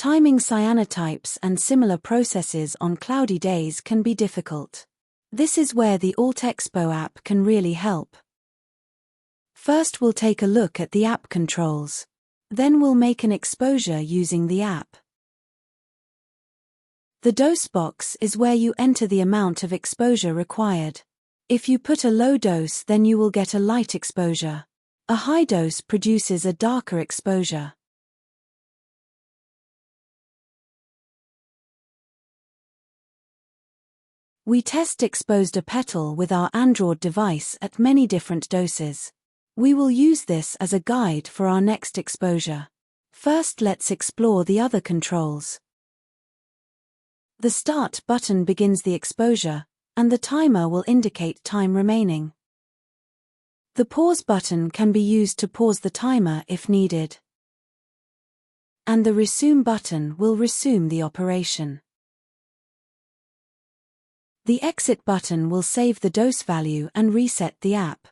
Timing cyanotypes and similar processes on cloudy days can be difficult. This is where the AltExpo app can really help. First, we'll take a look at the app controls. Then we'll make an exposure using the app. The dose box is where you enter the amount of exposure required. If you put a low dose, then you will get a light exposure. A high dose produces a darker exposure. We test exposed a petal with our Android device at many different doses. We will use this as a guide for our next exposure. First, let's explore the other controls. The Start button begins the exposure, and the timer will indicate time remaining. The Pause button can be used to pause the timer if needed. And the Resume button will resume the operation. The Exit button will save the dose value and reset the app.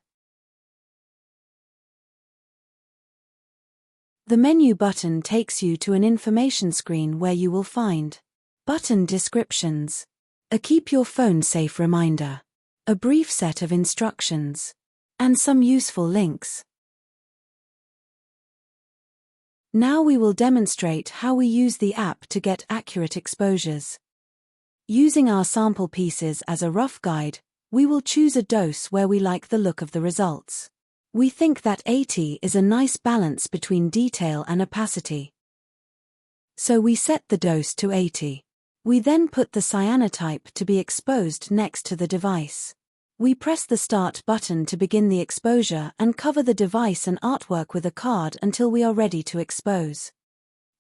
The Menu button takes you to an information screen where you will find button descriptions, a keep your phone safe reminder, a brief set of instructions, and some useful links. Now we will demonstrate how we use the app to get accurate exposures. Using our sample pieces as a rough guide, we will choose a dose where we like the look of the results. We think that 80 is a nice balance between detail and opacity. So we set the dose to 80. We then put the cyanotype to be exposed next to the device. We press the Start button to begin the exposure and cover the device and artwork with a card until we are ready to expose.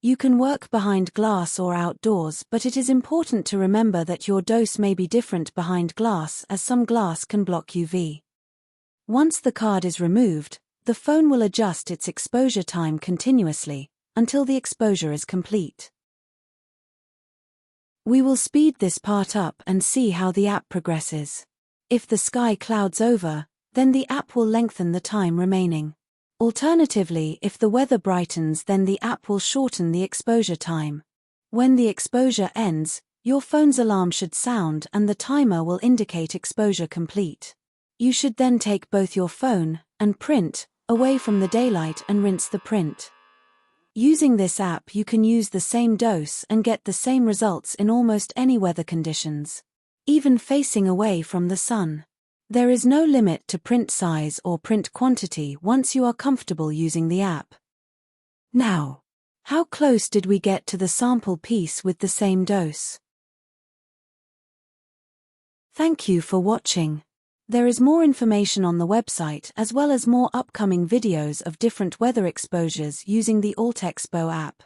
You can work behind glass or outdoors, but it is important to remember that your dose may be different behind glass, as some glass can block UV. Once the card is removed, the phone will adjust its exposure time continuously, until the exposure is complete. We will speed this part up and see how the app progresses. If the sky clouds over, then the app will lengthen the time remaining. Alternatively, if the weather brightens, then the app will shorten the exposure time. When the exposure ends, your phone's alarm should sound and the timer will indicate exposure complete. You should then take both your phone and print away from the daylight and rinse the print. Using this app, you can use the same dose and get the same results in almost any weather conditions, even facing away from the sun. There is no limit to print size or print quantity once you are comfortable using the app. Now, how close did we get to the sample piece with the same dose? Thank you for watching. There is more information on the website as well as more upcoming videos of different weather exposures using the AltExpo app.